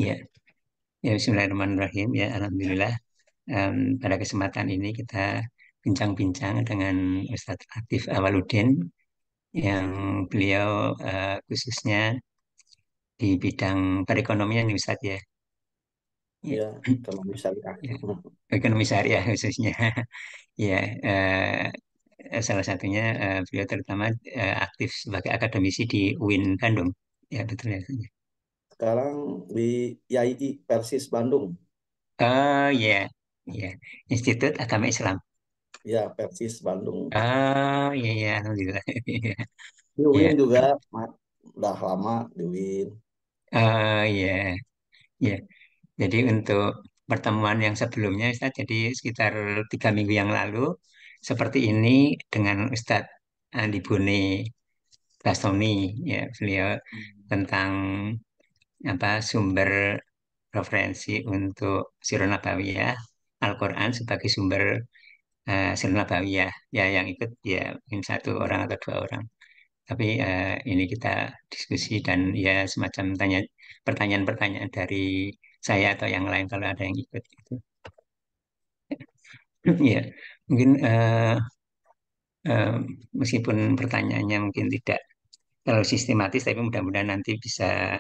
Ya, ya Bismillahirrahmanirrahim. Ya, Alhamdulillah. Pada kesempatan ini kita bincang-bincang dengan Ustadz Latif Awaludin yang beliau khususnya di bidang perekonomian nih Ustadz ya. Ya, Ya, ekonomi syariah. ya. Ekonomi syariah khususnya. Ya, salah satunya beliau terutama aktif sebagai akademisi di UIN Bandung. Ya, betul ya. Sekarang di IAII Persis Bandung. Oh ya, ya. Institut Agama Islam. Ya, Persis Bandung. Oh iya, iya, Alhamdulillah. Di Ya, UIN juga, udah lama di UIN. oh iya, ya. Jadi untuk pertemuan yang sebelumnya, Ustaz, jadi sekitar 3 minggu yang lalu, seperti ini dengan Ustadz Andi Bune Bastoni, ya, beliau tentang apa sumber referensi untuk Sirah Nabawiyah, Al-Quran sebagai sumber Sirah Nabawiyah, ya yang ikut ya mungkin satu orang atau dua orang. Tapi ini kita diskusi dan ya semacam pertanyaan-pertanyaan dari saya atau yang lain kalau ada yang ikut gitu. Ya, mungkin eh, meskipun pertanyaannya mungkin tidak terlalu sistematis, tapi mudah-mudahan nanti bisa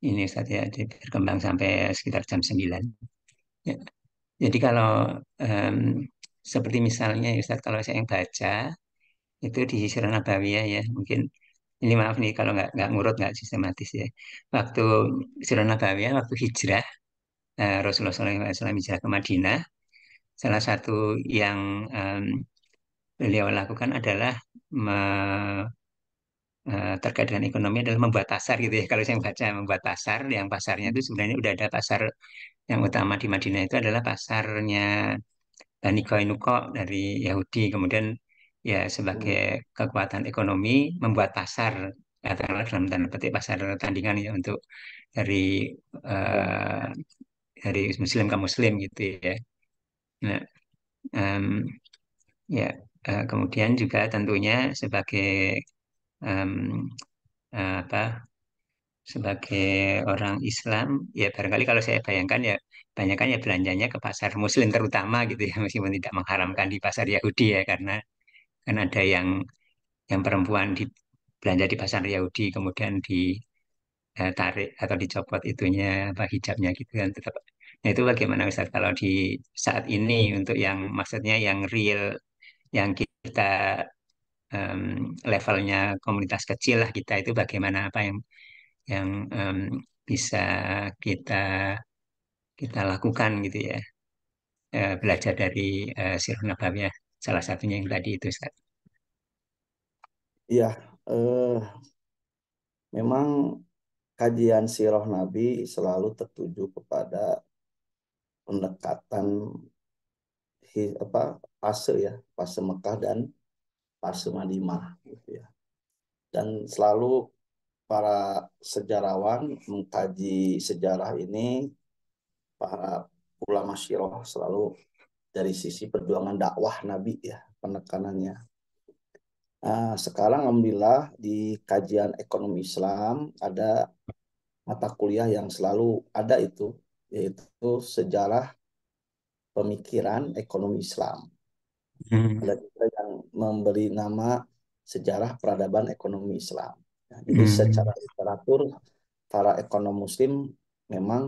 ini Ustaz ya berkembang sampai sekitar jam 9. Ya. Jadi kalau em, seperti misalnya ya Ustaz, kalau saya yang baca itu di Sirah Nabawiyah ya, mungkin ini maaf nih kalau nggak ngurut nggak sistematis ya. Waktu Sirah Nabawiyah, waktu hijrah Rasulullah SAW hijrah ke Madinah, salah satu yang em, beliau lakukan adalah terkait dengan ekonomi adalah membuat pasar gitu ya. Kalau saya baca membuat pasar, yang pasarnya itu sebenarnya udah ada pasar yang utama di Madinah itu adalah pasarnya Bani Koinuko dari Yahudi. Kemudian ya sebagai Hmm. kekuatan ekonomi membuat pasar, katakanlah dalam tanda petik pasar tandingan ya untuk dari Ya, eh, dari Muslim ke Muslim gitu ya. Nah, em, ya kemudian juga tentunya sebagai em, apa sebagai orang Islam ya barangkali kalau saya bayangkan ya banyak ya belanjanya ke pasar Muslim terutama gitu ya meskipun tidak mengharamkan di pasar Yahudi ya karena kan ada yang perempuan di belanja di pasar Yahudi kemudian ditarik atau dicopot itunya apa hijabnya gitu kan tetap. Nah itu bagaimana Ustaz kalau di saat ini untuk yang maksudnya yang real yang kita em, levelnya komunitas kecil lah kita itu bagaimana apa yang bisa kita kita lakukan gitu ya. Belajar dari Sirah Nabawiyah salah satunya yang tadi itu Ustaz. iya. Memang kajian sirah Nabi selalu tertuju kepada pendekatan apa fase ya, fase Mekah dan fase Madinah gitu ya. Dan selalu para sejarawan mengkaji sejarah ini, para ulama sirah selalu dari sisi perjuangan dakwah Nabi ya, penekanannya. Nah, sekarang alhamdulillah di kajian ekonomi Islam ada mata kuliah yang selalu ada itu, yaitu sejarah pemikiran ekonomi Islam. Hmm, Ada juga yang memberi nama sejarah peradaban ekonomi Islam. Nah, jadi hmm, secara literatur para ekonom Muslim memang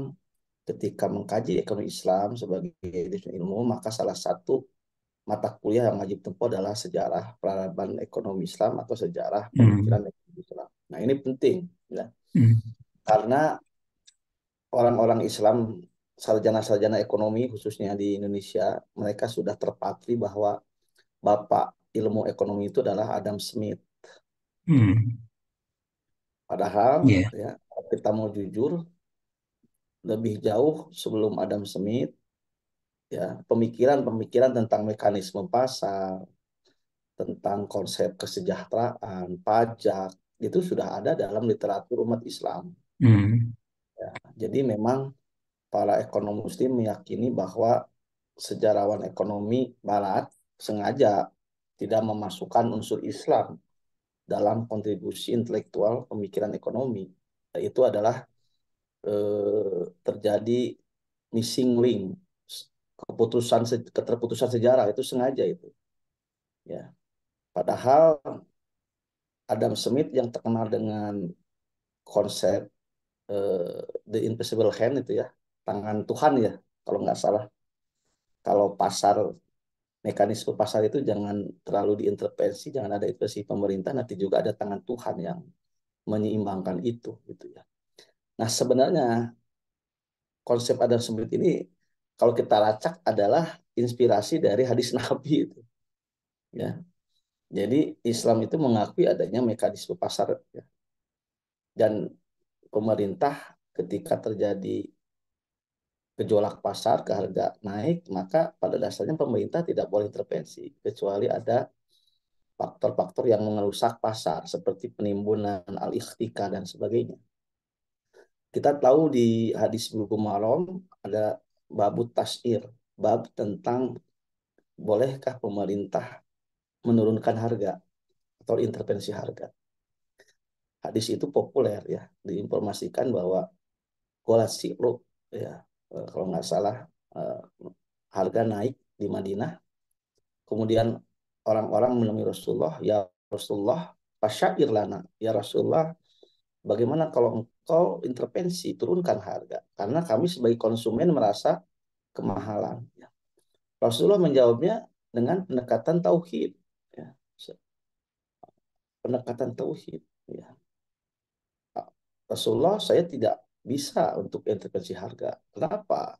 ketika mengkaji ekonomi Islam sebagai disiplin ilmu, maka salah satu mata kuliah yang wajib tempuh adalah sejarah peradaban ekonomi Islam atau sejarah hmm, pemikiran ekonomi Islam. Nah, ini penting ya, hmm, karena orang-orang Islam sarjana-sarjana ekonomi khususnya di Indonesia mereka sudah terpatri bahwa bapak ilmu ekonomi itu adalah Adam Smith. hmm. Padahal Ya, ya kalau kita mau jujur lebih jauh sebelum Adam Smith ya pemikiran-pemikiran tentang mekanisme pasar, tentang konsep kesejahteraan, pajak itu sudah ada dalam literatur umat Islam. hmm, Ya, jadi memang para ekonom Muslim meyakini bahwa sejarawan ekonomi Barat sengaja tidak memasukkan unsur Islam dalam kontribusi intelektual pemikiran ekonomi. Itu adalah terjadi missing link, keterputusan sejarah itu sengaja itu. Ya, padahal Adam Smith yang terkenal dengan konsep the invisible hand itu ya, tangan Tuhan ya, kalau nggak salah. Kalau pasar, mekanisme pasar itu jangan terlalu diintervensi, jangan ada intervensi pemerintah, nanti juga ada tangan Tuhan yang menyeimbangkan itu gitu ya. Nah, sebenarnya konsep Adam Smith ini kalau kita lacak adalah inspirasi dari hadis Nabi itu ya. Jadi Islam itu mengakui adanya mekanisme pasar ya. Dan pemerintah ketika terjadi gejolak pasar ke harga naik, maka pada dasarnya pemerintah tidak boleh intervensi kecuali ada faktor-faktor yang merusak pasar seperti penimbunan al-ikhtika dan sebagainya. Kita tahu di hadis Bulughul Maram ada babut tasir, bab tentang bolehkah pemerintah menurunkan harga atau intervensi harga. Hadis itu populer ya, diinformasikan bahwa gola siru ya, kalau nggak salah, eh, harga naik di Madinah. Kemudian orang-orang menemui Rasulullah, ya Rasulullah, pasyair lana, ya Rasulullah, bagaimana kalau engkau intervensi turunkan harga? Karena kami sebagai konsumen merasa kemahalan. Ya. Rasulullah menjawabnya dengan pendekatan tauhid. Ya. Pendekatan tauhid. Ya. Rasulullah, saya tidak bisa untuk intervensi harga. Kenapa?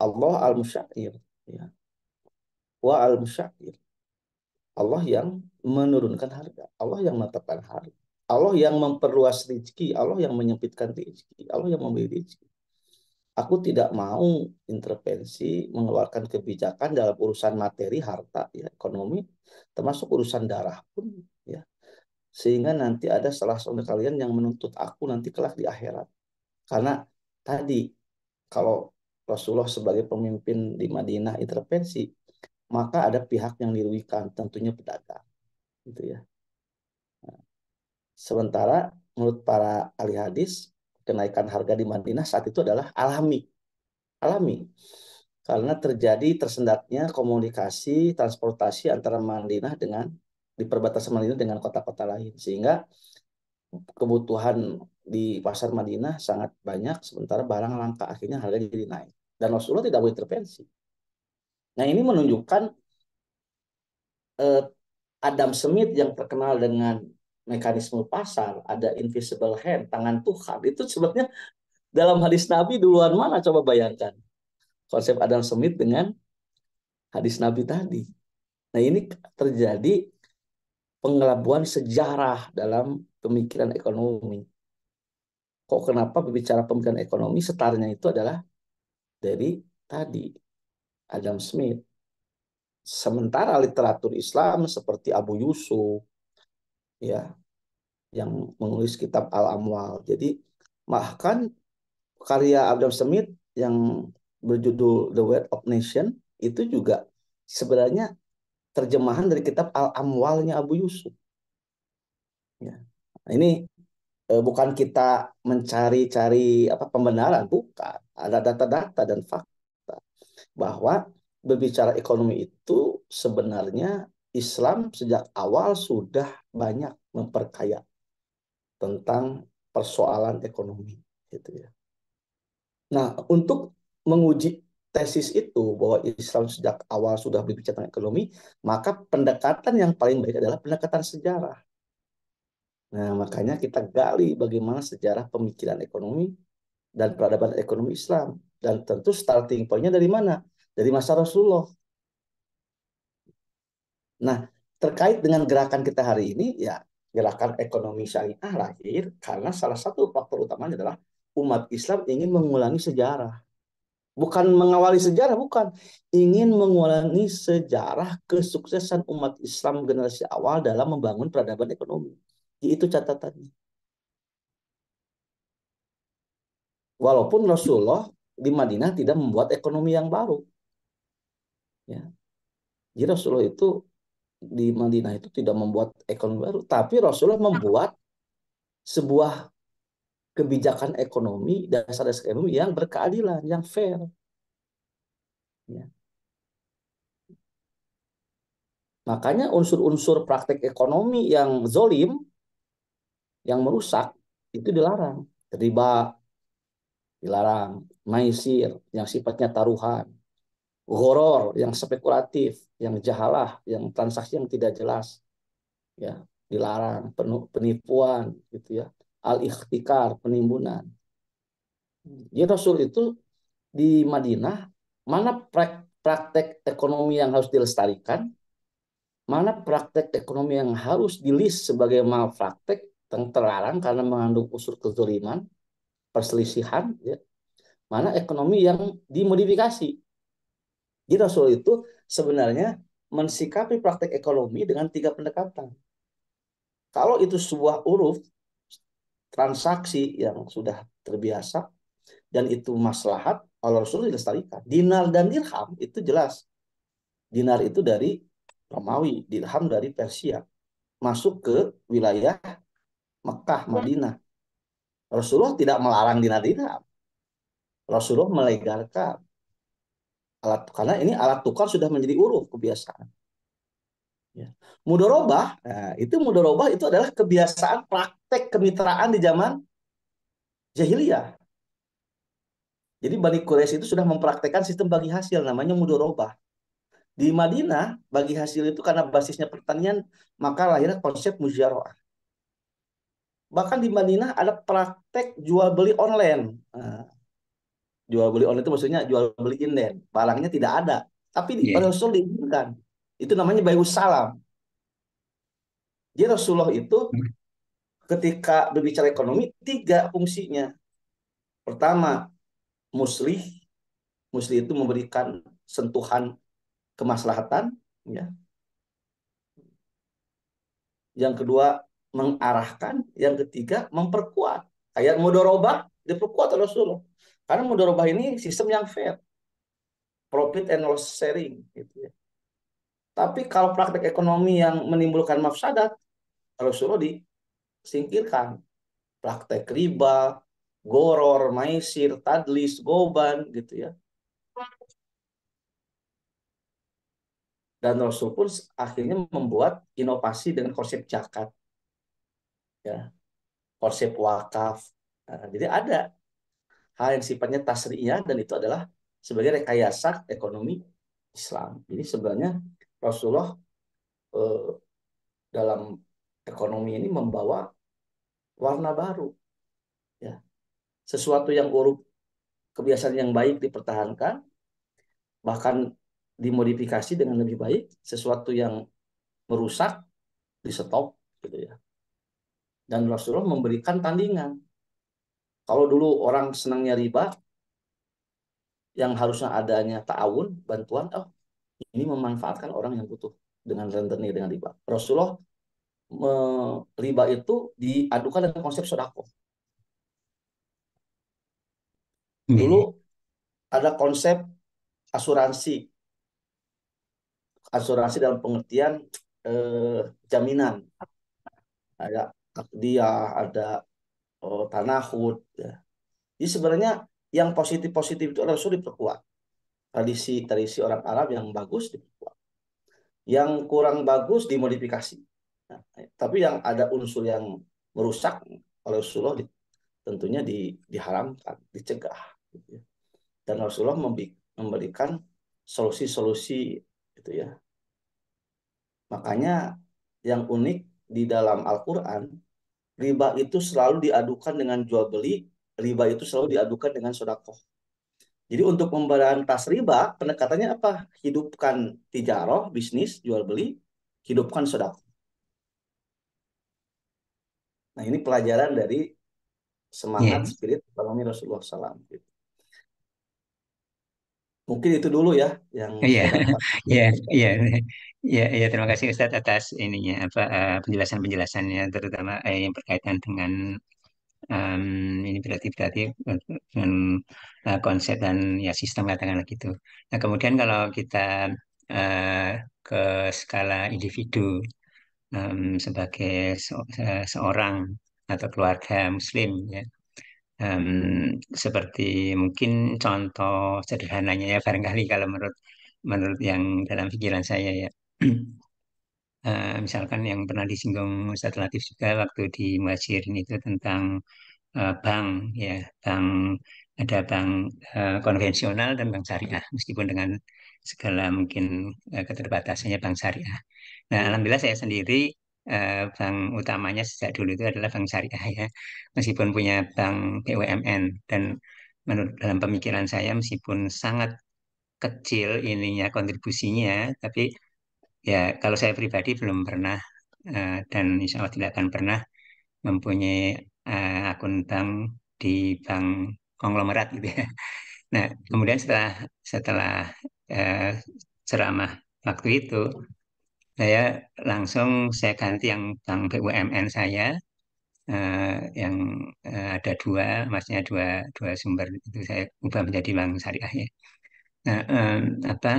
Allah al-musyair. Ya. Wa al-musyair. Allah yang menurunkan harga. Allah yang menetapkan harga. Allah yang memperluas rezeki. Allah yang menyempitkan rezeki. Allah yang memberi rezeki. Aku tidak mau intervensi mengeluarkan kebijakan dalam urusan materi, harta, ya, ekonomi, termasuk urusan darah pun, ya. Sehingga nanti ada salah seorang kalian yang menuntut aku nanti kelak di akhirat. Karena tadi kalau Rasulullah sebagai pemimpin di Madinah intervensi, maka ada pihak yang dirugikan, tentunya pedagang, gitu ya. Sementara menurut para ahli hadis, kenaikan harga di Madinah saat itu adalah alami, alami, karena terjadi tersendatnya komunikasi transportasi antara Madinah dengan di perbatasan Madinah dengan kota-kota lain, sehingga kebutuhan di pasar Madinah sangat banyak, sementara barang langka, akhirnya harga jadi naik. Dan Rasulullah tidak boleh intervensi. Nah, ini menunjukkan eh, Adam Smith yang terkenal dengan mekanisme pasar, ada invisible hand, tangan Tuhan. Itu sebetulnya dalam hadis Nabi duluan mana, coba bayangkan. Konsep Adam Smith dengan hadis Nabi tadi. Nah, ini terjadi pengelabuan sejarah dalam pemikiran ekonomi. Kok kenapa berbicara pemikiran ekonomi, setarnya itu adalah dari tadi Adam Smith. Sementara literatur Islam seperti Abu Yusuf ya, yang menulis kitab Al-Amwal. Jadi bahkan karya Adam Smith yang berjudul The Wealth of Nation itu juga sebenarnya terjemahan dari kitab Al-Amwalnya Abu Yusuf. Ya. Nah, ini bukan kita mencari-cari apa pembenaran, bukan. Ada data-data dan fakta bahwa berbicara ekonomi itu sebenarnya Islam sejak awal sudah banyak memperkaya tentang persoalan ekonomi gitu ya. Nah, untuk menguji tesis itu bahwa Islam sejak awal sudah berbicara tentang ekonomi, maka pendekatan yang paling baik adalah pendekatan sejarah. Nah, makanya kita gali bagaimana sejarah pemikiran ekonomi dan peradaban ekonomi Islam. Dan tentu starting point-nya dari mana? Dari masa Rasulullah. Nah, terkait dengan gerakan kita hari ini, ya gerakan ekonomi syariah lahir karena salah satu faktor utamanya adalah umat Islam ingin mengulangi sejarah. Bukan mengawali sejarah, bukan. Ingin mengulangi sejarah kesuksesan umat Islam generasi awal dalam membangun peradaban ekonomi. Itu catatannya. Walaupun Rasulullah di Madinah tidak membuat ekonomi yang baru. Ya. Jadi Rasulullah itu di Madinah itu tidak membuat ekonomi baru. Tapi Rasulullah membuat sebuah kebijakan ekonomi, dasar-dasar ekonomi yang berkeadilan, yang fair. Ya. Makanya unsur-unsur praktek ekonomi yang zolim, yang merusak, itu dilarang. Riba dilarang, maisir yang sifatnya taruhan, goror yang spekulatif, yang jahalah, yang transaksi yang tidak jelas, ya dilarang. Penipuan, gitu ya, al-ikhtikar, penimbunan. Jadi Rasul itu di Madinah, mana praktek ekonomi yang harus dilestarikan, mana praktek ekonomi yang harus di list sebagai malpraktek yang terlarang karena mengandung unsur kezaliman, perselisihan, ya. Mana ekonomi yang dimodifikasi. Jadi Rasul itu sebenarnya mensikapi praktek ekonomi dengan tiga pendekatan. Kalau itu sebuah uruf transaksi yang sudah terbiasa dan itu maslahat, Allah Rasul dilestarikan. Dinar dan dirham itu jelas. Dinar itu dari Romawi, dirham dari Persia. Masuk ke wilayah Mekah, Madinah. Rasulullah tidak melarang dinar dirham. Rasulullah melegalkan alat, karena ini alat tukar sudah menjadi uruf kebiasaan. Ya. Mudorobah, nah, itu mudorobah itu adalah kebiasaan praktek kemitraan di zaman jahiliyah. Jadi Bani Quraisy itu sudah mempraktekkan sistem bagi hasil namanya mudorobah. Di Madinah bagi hasil itu karena basisnya pertanian, maka lahirnya konsep mujaroah. Bahkan di Madinah ada praktek jual beli online. Nah, jual beli online itu maksudnya jual beli inden. Barangnya tidak ada, tapi di Iya. Rasul diizinkan. Itu namanya bayus salam. Jadi Rasulullah itu ketika berbicara ekonomi tiga fungsinya. Pertama, muslih. Muslih itu memberikan sentuhan kemaslahatan, ya. Yang kedua, mengarahkan. Yang ketiga, memperkuat. Kayak mudorobah diperkuat oleh Rasulullah. Karena mudorobah ini sistem yang fair, profit and loss sharing, gitu ya. Tapi kalau praktek ekonomi yang menimbulkan mafsadat, Rasulullah disingkirkan. Praktek riba, goror, maisir, tadlis, goban, gitu ya. Dan Rasul pun akhirnya membuat inovasi dengan konsep zakat, ya, konsep wakaf. Nah, jadi ada hal yang sifatnya tasriyah dan itu adalah sebagai rekayasa ekonomi Islam. Jadi sebenarnya Rasulullah eh, dalam ekonomi ini membawa warna baru, ya. Sesuatu yang buruk, kebiasaan yang baik dipertahankan, bahkan dimodifikasi dengan lebih baik, sesuatu yang merusak di stop, gitu ya. Dan Rasulullah memberikan tandingan. Kalau dulu orang senangnya riba, yang harusnya adanya ta'awun, bantuan, oh ini memanfaatkan orang yang butuh dengan rentenir, dengan riba. Rasulullah riba itu diadukan dengan konsep sodako. Dulu Iya. ada konsep asuransi, asuransi dalam pengertian jaminan, ada dia, ada tanahud. Ya. Jadi sebenarnya yang positif-positif itu Rasul diperkuat. Tradisi-tradisi orang Arab yang bagus diperkuat. Yang kurang bagus dimodifikasi. Nah, tapi yang ada unsur yang merusak oleh Rasulullah tentunya diharamkan, dicegah, gitu ya. Dan Rasulullah memberikan solusi-solusi, gitu ya. Makanya yang unik di dalam Al-Quran, riba itu selalu diadukan dengan jual beli, riba itu selalu diadukan dengan sodakoh. Jadi untuk memberantas riba, pendekatannya apa? Hidupkan tijaroh, bisnis, jual beli, hidupkan sodakoh. Nah ini pelajaran dari semangat Iya. spirit ekonomi Rasulullah SAW. Mungkin itu dulu ya yang Iya. saya dapat. Iya. Iya. Iya. Iya. Terima kasih Ustadz atas ininya apa penjelasan-penjelasannya terutama yang berkaitan dengan em, ini berarti dengan konsep dan ya sistem katakanlah gitu. Nah kemudian kalau kita eh, ke skala individu sebagai seorang atau keluarga Muslim ya. Seperti mungkin contoh sederhananya ya barangkali kalau menurut menurut yang dalam pikiran saya ya. Misalkan yang pernah disinggung Ustadz Latif juga waktu di Muhajirin itu tentang bank ya, bank ada bank konvensional dan bank syariah meskipun dengan segala mungkin keterbatasannya bank syariah. Nah, alhamdulillah saya sendiri bank utamanya sejak dulu itu adalah bank syariah ya, meskipun punya bank BUMN dan menurut dalam pemikiran saya meskipun sangat kecil ininya kontribusinya, tapi ya kalau saya pribadi belum pernah dan insya Allah tidak akan pernah mempunyai akun bank di bank konglomerat gitu ya. Nah, kemudian setelah setelah eh, ceramah waktu itu, saya langsung saya ganti yang bank BUMN saya yang ada dua, maksudnya dua dua sumber itu saya ubah menjadi bank syariah ya. Nah, apa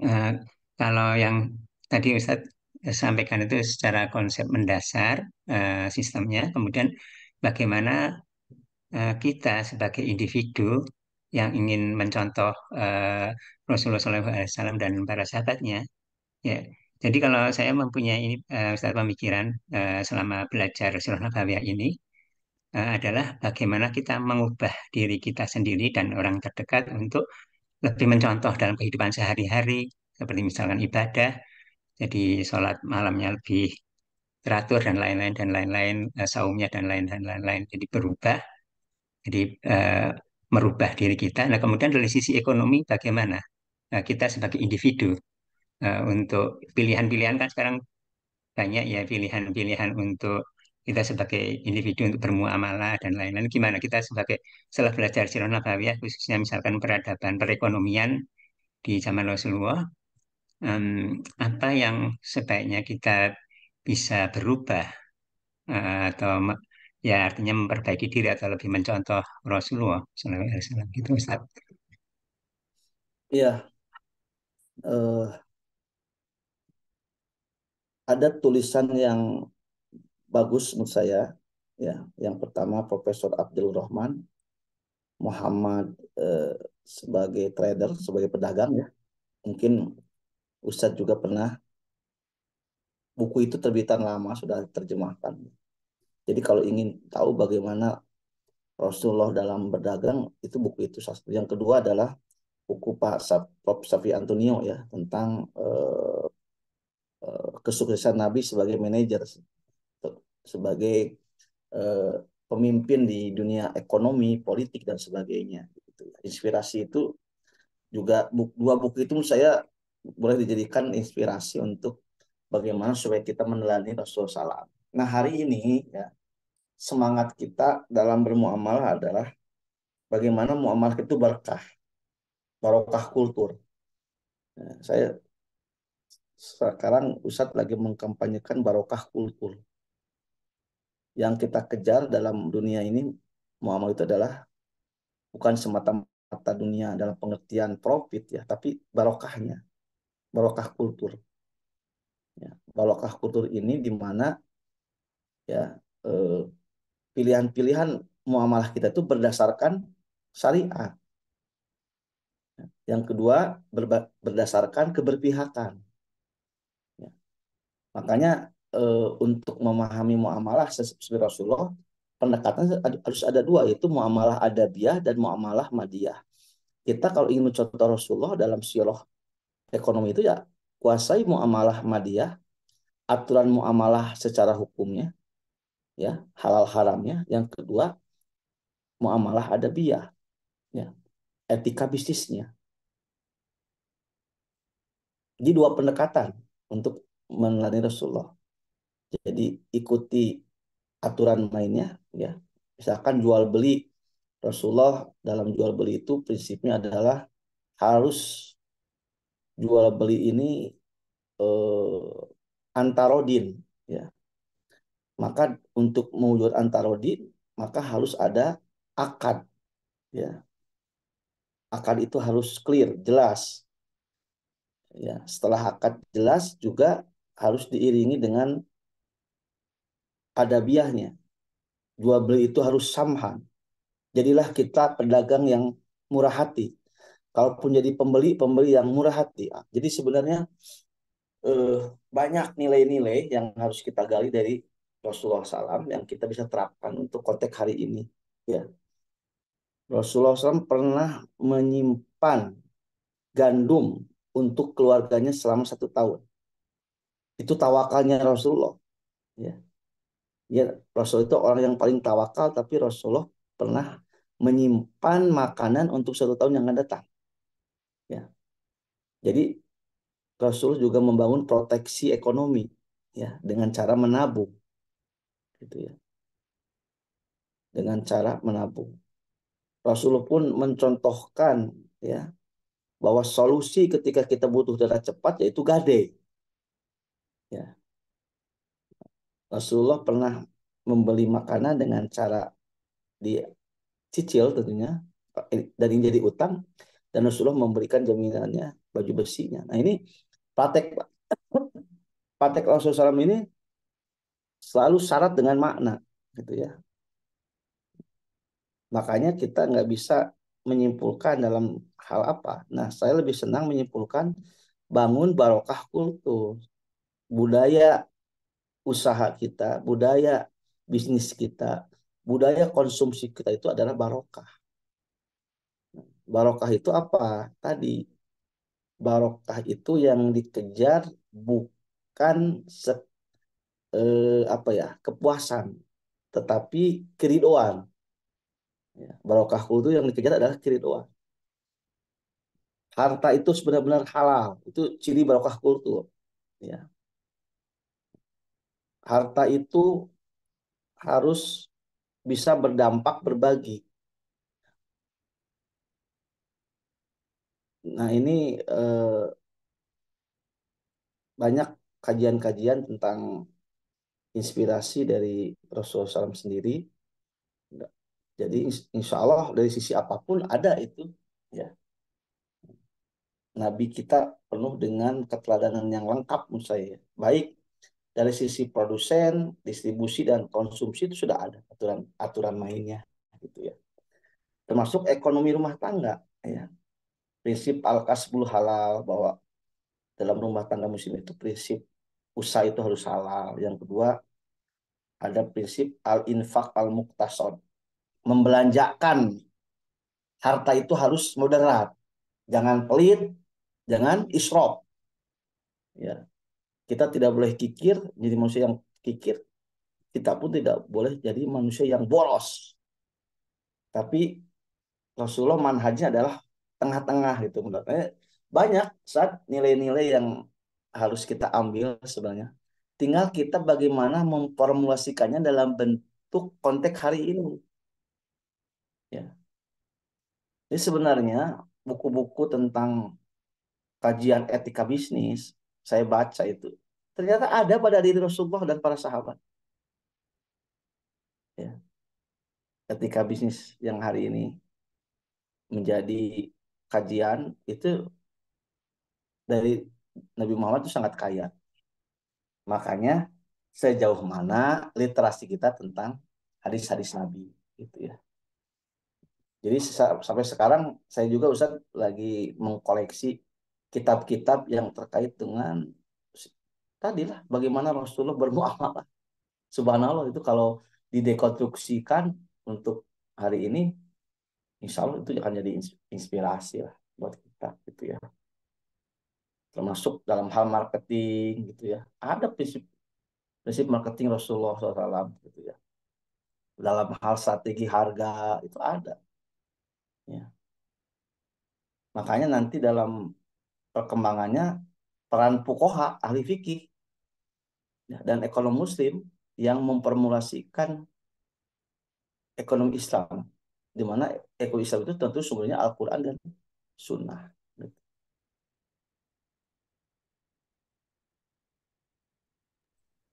eh, kalau yang tadi Ustadz sampaikan itu secara konsep mendasar sistemnya, kemudian bagaimana kita sebagai individu yang ingin mencontoh Rasulullah SAW dan para sahabatnya, ya. Jadi kalau saya mempunyai ini Ustaz, pemikiran selama belajar Sirah Nabawiyah ini adalah bagaimana kita mengubah diri kita sendiri dan orang terdekat untuk lebih mencontoh dalam kehidupan sehari-hari, seperti misalkan ibadah, jadi sholat malamnya lebih teratur dan lain-lain, saumnya dan lain-lain. Jadi berubah jadi merubah diri kita. Nah, kemudian dari sisi ekonomi bagaimana? Kita sebagai individu untuk pilihan-pilihan kan sekarang banyak ya pilihan-pilihan untuk kita sebagai individu untuk bermuamalah dan lain-lain. Gimana kita sebagai setelah belajar sirah nabawiyah khususnya misalkan peradaban perekonomian di zaman Rasulullah, apa yang sebaiknya kita bisa berubah atau ya artinya memperbaiki diri atau lebih mencontoh Rasulullah SAW gitu Ustaz. Iya, ada tulisan yang bagus menurut saya. Ya, yang pertama Profesor Abdul Rahman Muhammad, sebagai trader, sebagai pedagang ya. Mungkin Ustadz juga pernah, buku itu terbitan lama sudah terjemahkan. Jadi kalau ingin tahu bagaimana Rasulullah dalam berdagang, itu buku itu. Yang kedua adalah buku Prof. Safi Antonio ya, tentang kesuksesan Nabi sebagai manajer, sebagai eh, pemimpin di dunia ekonomi, politik dan sebagainya. Gitu. Inspirasi itu juga dua buku itu menurut saya boleh dijadikan inspirasi untuk bagaimana supaya kita meneladani Rasulullah SAW. Nah, hari ini ya, semangat kita dalam bermuamalah adalah bagaimana muamalah itu berkah, barokah kultur. Nah, saya sekarang Ustadz lagi mengkampanyekan barokah kultur. Yang kita kejar dalam dunia ini, muamalah itu adalah bukan semata-mata dunia dalam pengertian profit ya, tapi barokahnya, barokah kultur. Ya. Barokah kultur ini di mana ya eh, pilihan-pilihan muamalah kita itu berdasarkan syariat. Yang kedua berdasarkan keberpihakan. Ya. Makanya untuk memahami muamalah sesuai Rasulullah, pendekatan harus ada dua, yaitu muamalah adabiyah dan muamalah madiyah. Kita kalau ingin mencontoh Rasulullah dalam sirah ekonomi itu ya kuasai muamalah madiyah, aturan muamalah secara hukumnya, ya halal haramnya. Yang kedua muamalah adabiyah, ya etika bisnisnya. Jadi dua pendekatan untuk meneladani Rasulullah. Jadi ikuti aturan mainnya, ya. Misalkan jual beli, Rasulullah dalam jual beli itu prinsipnya adalah harus jual beli ini antarodin, ya. Maka untuk mewujud antarodin, maka harus ada akad, ya. Akad itu harus clear, jelas, ya. Setelah akad jelas juga harus diiringi dengan adabiahnya, jual beli itu harus samhan. Jadilah kita pedagang yang murah hati. Kalaupun jadi pembeli, pembeli yang murah hati. Jadi sebenarnya eh, banyak nilai-nilai yang harus kita gali dari Rasulullah SAW yang kita bisa terapkan untuk konteks hari ini. Ya, Rasulullah SAW pernah menyimpan gandum untuk keluarganya selama 1 tahun. Itu tawakalnya Rasulullah. Ya, ya, Rasul itu orang yang paling tawakal, tapi Rasulullah pernah menyimpan makanan untuk 1 tahun yang akan datang. Ya, jadi Rasul juga membangun proteksi ekonomi, ya, dengan cara menabung, gitu ya, dengan cara menabung. Rasulullah pun mencontohkan, ya, bahwa solusi ketika kita butuh dana cepat yaitu gade. Ya, Rasulullah pernah membeli makanan dengan cara dicicil tentunya dan ini jadi utang, dan Rasulullah memberikan jaminannya baju besinya. Nah ini praktek praktek Rasulullah SAW ini selalu syarat dengan makna, gitu ya. Makanya kita nggak bisa menyimpulkan dalam hal apa. Nah, saya lebih senang menyimpulkan bangun barokah kultur, budaya usaha kita, budaya bisnis kita, budaya konsumsi kita itu adalah barokah. Barokah itu apa? Tadi, barokah itu yang dikejar bukan apa ya, kepuasan, tetapi keridoan. Ya, barokah kultur yang dikejar adalah keridoan. Harta itu benar-benar halal. Itu ciri barokah kultur. Ya. Harta itu harus bisa berdampak berbagi. Nah ini banyak kajian-kajian tentang inspirasi dari Rasulullah SAW sendiri. Jadi insya Allah dari sisi apapun ada itu. Ya. Nabi kita penuh dengan keteladanan yang lengkap menurut saya. Baik dari sisi produsen, distribusi dan konsumsi itu sudah ada aturan mainnya, gitu ya. Termasuk ekonomi rumah tangga, ya. Prinsip al-kasbul halal, bahwa dalam rumah tangga muslim itu prinsip usaha itu harus halal. Yang kedua ada prinsip al-infak al-muktasod, membelanjakan harta itu harus moderat, jangan pelit, jangan israf, ya. Kita tidak boleh kikir, jadi manusia yang kikir. Kita pun tidak boleh jadi manusia yang boros. Tapi Rasulullah manhajnya adalah tengah-tengah gitu. Menurutnya banyak saat nilai-nilai yang harus kita ambil sebenarnya. Tinggal kita bagaimana memformulasikannya dalam bentuk konteks hari ini. Ya. Jadi sebenarnya buku-buku tentang kajian etika bisnis saya baca itu ternyata ada pada diri Rasulullah dan para sahabat. Ya. Etika bisnis yang hari ini menjadi kajian itu dari Nabi Muhammad itu sangat kaya. Makanya sejauh mana literasi kita tentang hadis-hadis Nabi, gitu ya. Jadi sampai sekarang saya juga Ustaz lagi mengkoleksi kitab-kitab yang terkait dengan tadilah bagaimana Rasulullah bermuamalah. Subhanallah itu kalau didekonstruksikan untuk hari ini, insya Allah itu akan jadi inspirasi lah buat kita, gitu ya. Termasuk dalam hal marketing, gitu ya. Ada prinsip prinsip marketing Rasulullah SAW, gitu ya. Dalam hal strategi harga itu ada, ya. Makanya nanti dalam perkembangannya peran fuqaha ahli fikih, ya, dan ekonom muslim yang memformulasikan ekonomi Islam, di mana ekonomi Islam itu tentu sumbernya Al-Quran dan Sunnah.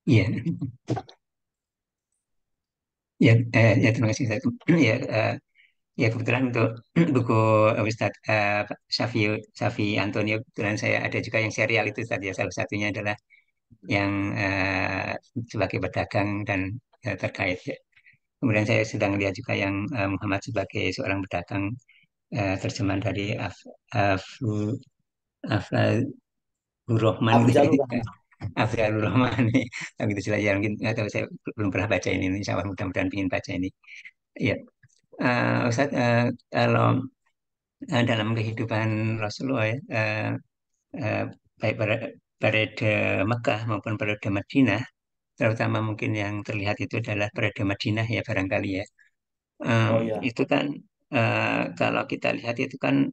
Iya, ya, ya terima kasih Ustaz. Ya, ya kebetulan untuk buku Ustadz Safi Safi Antonio kebetulan saya ada juga yang serial itu tadi ya, salah satunya adalah yang sebagai pedagang dan terkait ya. Kemudian saya sedang lihat juga yang Muhammad sebagai seorang pedagang, terjemahan dari Afru Afrahur Rahman gitu Afjalur ya. Rahman. Afrahur Rahman nih. Begitu jelas ya, mungkin nggak tahu, saya belum pernah baca ini. Insya Allah mudah-mudahan ingin baca ini. Ya, Ustadz, kalau dalam kehidupan Rasulullah ya, eh, baik periode Mekah maupun periode Madinah, terutama mungkin yang terlihat itu adalah periode Madinah ya barangkali ya. Oh ya, Itu kan kalau kita lihat itu kan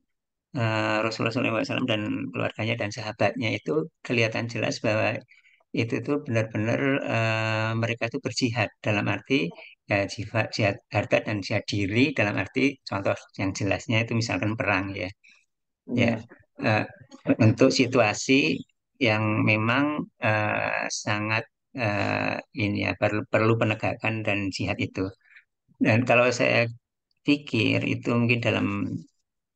Rasulullah SAW dan keluarganya dan sahabatnya itu kelihatan jelas bahwa itu tuh benar-benar mereka itu berjihad dalam arti ya jihad, jihad harta dan jihad diri dalam arti contoh yang jelasnya itu misalkan perang ya. Ya, benar. eh, untuk situasi yang memang sangat ini ya perlu penegakan dan jihad itu. Dan kalau saya pikir itu mungkin dalam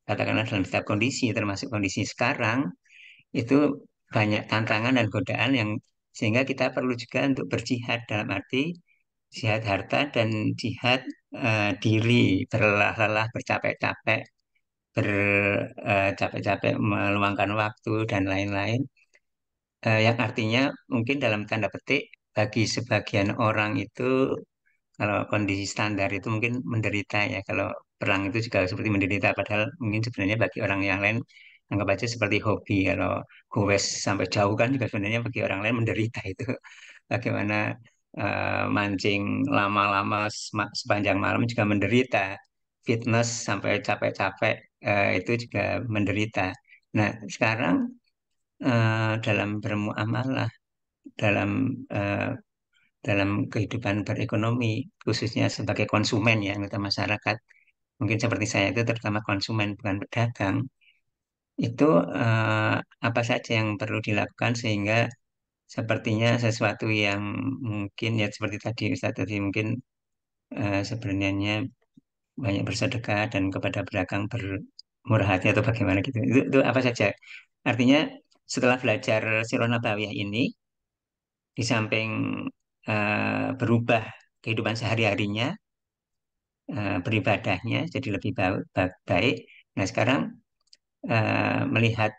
katakanlah dalam setiap kondisi, termasuk kondisi sekarang, itu banyak tantangan dan godaan yang sehingga kita perlu juga untuk berjihad dalam arti jihad harta dan jihad diri, berlelah-lelah, bercapek-capek, bercapek-capek meluangkan waktu dan lain-lain. Yang artinya mungkin dalam tanda petik bagi sebagian orang itu kalau kondisi standar itu mungkin menderita ya. Kalau perang itu juga seperti menderita, padahal mungkin sebenarnya bagi orang yang lain anggap aja seperti hobi. Kalau goes sampai jauh kan juga sebenarnya bagi orang lain menderita itu. Bagaimana mancing lama-lama sepanjang malam juga menderita. Fitness sampai capek-capek itu juga menderita. Nah, sekarang dalam bermuamalah, dalam eh, dalam kehidupan berekonomi, khususnya sebagai konsumen ya, anggota masyarakat, mungkin seperti saya itu terutama konsumen bukan pedagang, itu eh, apa saja yang perlu dilakukan sehingga sepertinya sesuatu yang mungkin ya seperti tadi Ustaz tadi mungkin sebenarnya banyak bersedekah dan kepada pedagang bermurah hati atau bagaimana gitu. Itu apa saja? Artinya setelah belajar Sirah Nabawiyah ini, di samping berubah kehidupan sehari-harinya, beribadahnya jadi lebih baik. Nah, sekarang melihat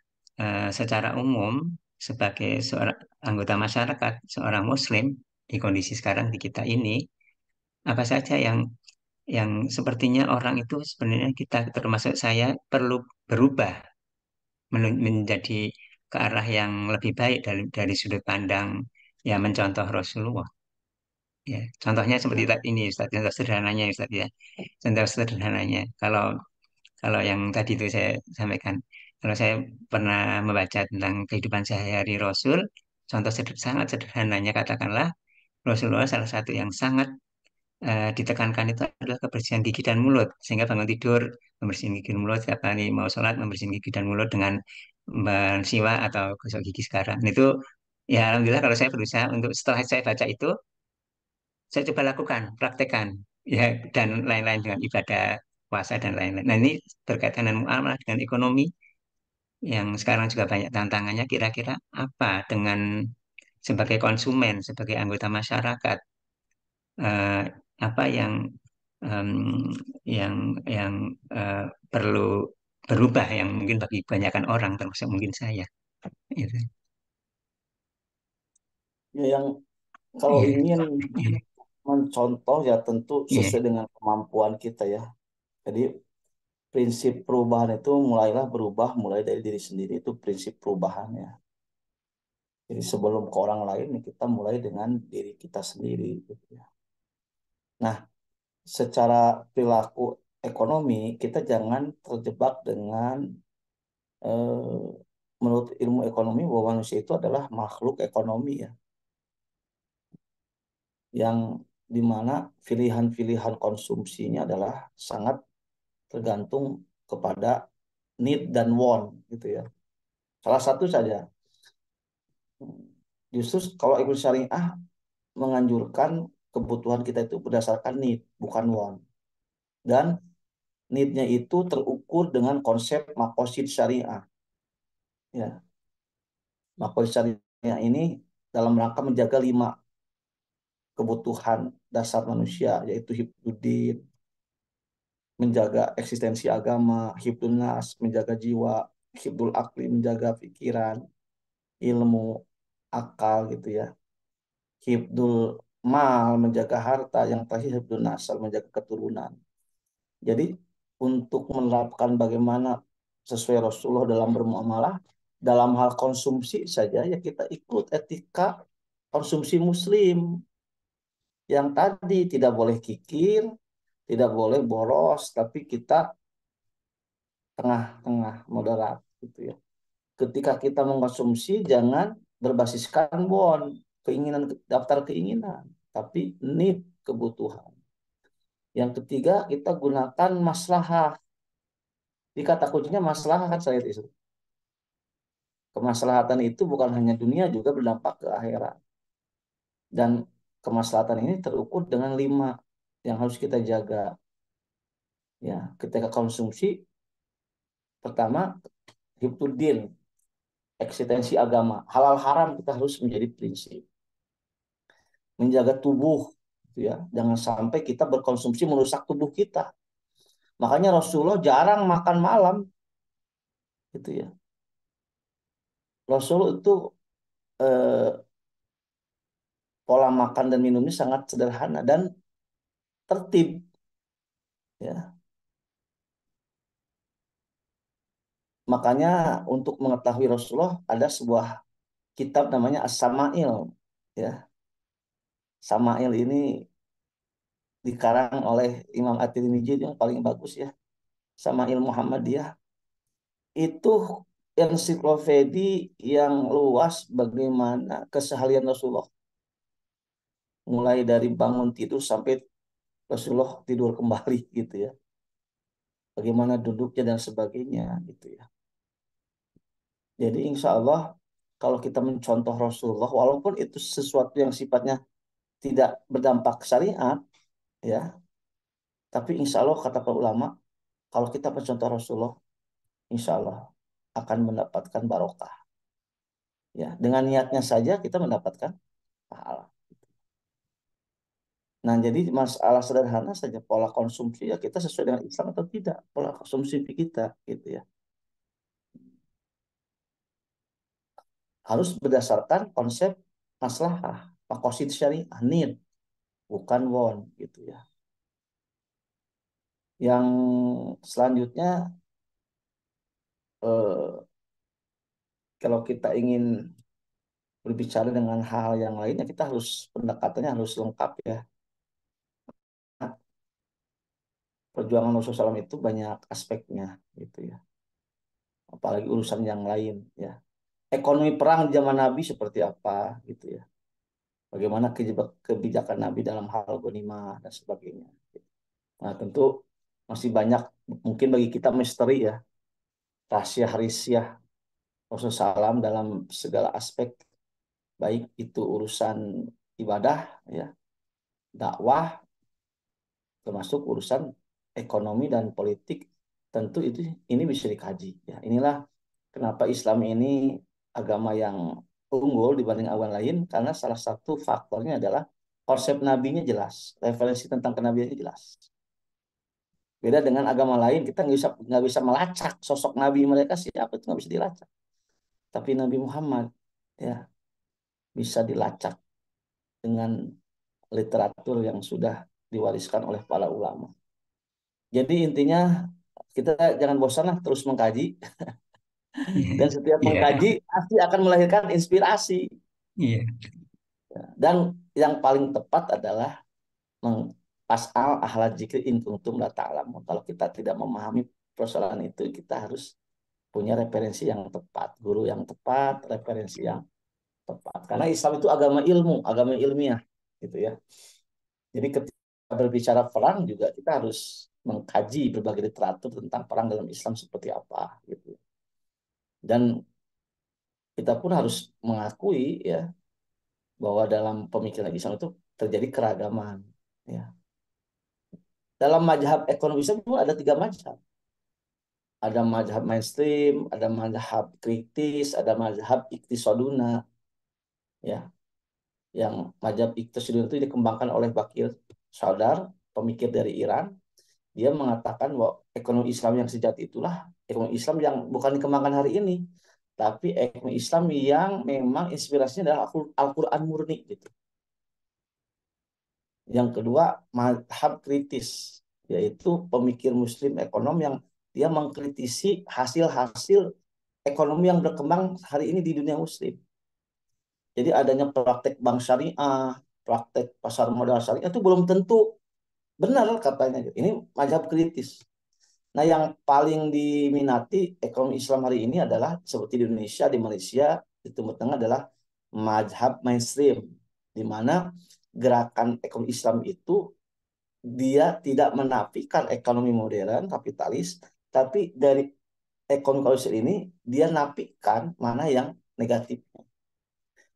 secara umum sebagai seorang anggota masyarakat, seorang Muslim di kondisi sekarang di kita ini, apa saja yang sepertinya orang itu sebenarnya kita termasuk saya perlu berubah menjadi ke arah yang lebih baik dari sudut pandang ya mencontoh Rasulullah. Ya, contohnya seperti Ya, tadi ini, Ustaz, contoh sederhananya, Ustaz ya. Contoh sederhananya. Kalau kalau yang tadi itu saya sampaikan, kalau saya pernah membaca tentang kehidupan sehari-hari Rasul, contoh sangat sederhananya katakanlah Rasulullah salah satu yang sangat ditekankan itu adalah kebersihan gigi dan mulut, sehingga bangun tidur membersihin gigi dan mulut, setiap kali mau sholat membersihin gigi dan mulut dengan bersiwak atau gosok gigi sekarang. Itu ya alhamdulillah kalau saya berusaha untuk setelah saya baca itu saya coba lakukan, praktekkan, ya dan lain-lain dengan ibadah puasa dan lain-lain. Nah ini berkaitan dengan muamalah dengan ekonomi yang sekarang juga banyak tantangannya. Kira-kira apa dengan sebagai konsumen, sebagai anggota masyarakat, eh, apa em, yang yang perlu berubah yang mungkin bagi kebanyakan orang termasuk mungkin saya. Itu. ya yang kalau Iya, ingin iya, mencontoh ya tentu iya, sesuai dengan kemampuan kita ya. Jadi prinsip perubahan itu mulailah berubah mulai dari diri sendiri itu prinsip perubahannya. Jadi sebelum ke orang lain kita mulai dengan diri kita sendiri gitu ya. Nah, secara perilaku ekonomi kita jangan terjebak dengan eh, menurut ilmu ekonomi bahwa manusia itu adalah makhluk ekonomi ya, yang dimana pilihan-pilihan konsumsinya adalah sangat tergantung kepada need dan want gitu ya. Salah satu saja. Justru kalau ekonomi syariah menganjurkan kebutuhan kita itu berdasarkan need, bukan want. Dan need-nya itu terukur dengan konsep makosid syariah. Ya, makosid syariah ini dalam rangka menjaga lima kebutuhan dasar manusia, yaitu hifdzuddin, menjaga eksistensi agama, hifdzun nas, menjaga jiwa, hifdzul akli, menjaga pikiran, ilmu, akal gitu ya. Hifdzul mal, menjaga harta, yang terakhir hifdzun nasal, menjaga keturunan. Jadi untuk menerapkan bagaimana sesuai Rasulullah dalam bermuamalah, dalam hal konsumsi saja ya kita ikut etika konsumsi Muslim yang tadi tidak boleh kikir, tidak boleh boros, tapi kita tengah-tengah moderat gitu ya. Ketika kita mengkonsumsi jangan berbasiskan bon, keinginan daftar keinginan, tapi need kebutuhan. Yang ketiga kita gunakan maslahah. Di kata kuncinya maslahah kan saya itu. Kemaslahatan itu bukan hanya dunia juga berdampak ke akhirat. Dan kemaslahatan ini terukur dengan 5 yang harus kita jaga. Ya, ketika konsumsi pertama hifdzuddin, eksistensi agama. Halal haram kita harus menjadi prinsip. Menjaga tubuh gitu ya. Jangan sampai kita berkonsumsi merusak tubuh kita. Makanya Rasulullah jarang makan malam gitu ya. Rasul itu eh, pola makan dan minumnya sangat sederhana dan tertib ya. Makanya untuk mengetahui Rasulullah ada sebuah kitab namanya As-Samail ya. Samail ini dikarang oleh Imam At-Tirmidzi yang paling bagus ya. Samail Muhammadiyah itu ensiklopedi yang luas bagaimana keseharian Rasulullah. Mulai dari bangun tidur sampai Rasulullah tidur kembali gitu ya. Bagaimana duduknya dan sebagainya gitu ya. Jadi insya Allah kalau kita mencontoh Rasulullah walaupun itu sesuatu yang sifatnya tidak berdampak syariat ya, tapi insya Allah kata para ulama kalau kita mencontoh Rasulullah insya Allah akan mendapatkan barokah ya, dengan niatnya saja kita mendapatkan pahala. Nah jadi masalah sederhana saja pola konsumsi ya kita sesuai dengan Islam atau tidak pola konsumsi kita gitu ya, harus berdasarkan konsep maslahah makosid syariah need bukan want gitu ya. Yang selanjutnya eh, kalau kita ingin berbicara dengan hal yang lainnya kita harus pendekatannya harus lengkap ya. Perjuangan Rasulullah SAW itu banyak aspeknya gitu ya. Apalagi urusan yang lain ya. Ekonomi perang di zaman Nabi seperti apa gitu ya. Bagaimana kebijakan Nabi dalam hal ghanimah dan sebagainya. Nah, tentu masih banyak mungkin bagi kita misteri ya. Rahasia-rahasia Rasulullah SAW dalam segala aspek baik itu urusan ibadah ya, dakwah termasuk urusan ekonomi dan politik tentu itu ini bisa dikaji ya. Inilah kenapa Islam ini agama yang unggul dibanding agama lain karena salah satu faktornya adalah konsep nabinya jelas, referensi tentang kenabiannya jelas. Beda dengan agama lain kita nggak bisa melacak sosok nabi mereka siapa itu nggak bisa dilacak. Tapi Nabi Muhammad ya bisa dilacak dengan literatur yang sudah diwariskan oleh para ulama. Jadi intinya kita jangan bosan lah terus mengkaji dan setiap Iya, mengkaji pasti akan melahirkan inspirasi. iya, Dan yang paling tepat adalah pasal ahla jikri in kuntum la ta'lamun. Kalau kita tidak memahami persoalan itu, kita harus punya referensi yang tepat, guru yang tepat, referensi yang tepat. Karena Islam itu agama ilmu, agama ilmiah, gitu ya. Jadi ketika berbicara perang juga kita harus mengkaji berbagai literatur tentang perang dalam Islam seperti apa, gitu. Dan kita pun harus mengakui ya bahwa dalam pemikiran Islam itu terjadi keragaman. Ya. Dalam mazhab ekonomi Islam itu ada 3 mazhab. Ada mazhab mainstream, ada mazhab kritis, ada mazhab iktisoduna. Ya. Yang mazhab Iqtisadiyun itu dikembangkan oleh Bakir Sadar, pemikir dari Iran. Dia mengatakan bahwa ekonomi Islam yang sejati itulah ekonomi Islam yang bukan dikembangkan hari ini, tapi ekonomi Islam yang memang inspirasinya adalah Al-Quran murni gitu. Yang kedua, madhab kritis, yaitu pemikir Muslim ekonom yang dia mengkritisi hasil-hasil ekonomi yang berkembang hari ini di dunia Muslim. Jadi adanya praktek bank syariah, praktek pasar modal syariah itu belum tentu benar katanya. Ini mazhab kritis. Nah, yang paling diminati ekonomi Islam hari ini adalah seperti di Indonesia, di Malaysia, di Timur Tengah adalah mazhab mainstream, di mana gerakan ekonomi Islam itu dia tidak menafikan ekonomi modern kapitalis, tapi dari ekonomi kapitalis ini dia nafikan mana yang negatif.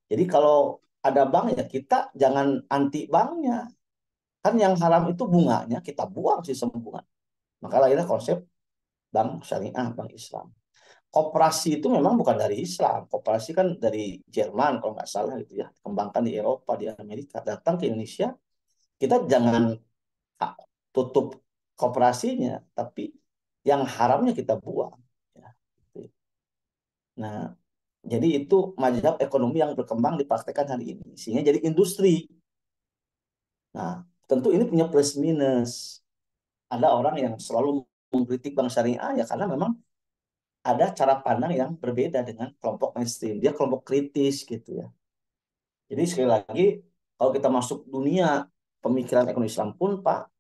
Jadi kalau ada bank ya kita jangan anti banknya. Kan yang haram itu bunganya, kita buang sistem bunga. Maka lahirlah konsep bank syariah, bank Islam. Koperasi itu memang bukan dari Islam. Koperasi kan dari Jerman kalau nggak salah gitu ya. Kembangkan di Eropa, di Amerika. Datang ke Indonesia, kita jangan tutup koperasinya, tapi yang haramnya kita buang. Ya, gitu. Nah, jadi itu mazhab ekonomi yang berkembang dipraktekkan hari ini. Sehingga jadi industri. Nah, tentu ini punya plus minus. Ada orang yang selalu mengkritik bank syariah ya karena memang ada cara pandang yang berbeda dengan kelompok mainstream. Dia kelompok kritis gitu ya. Jadi sekali lagi kalau kita masuk dunia pemikiran ekonomi Islam pun Pak,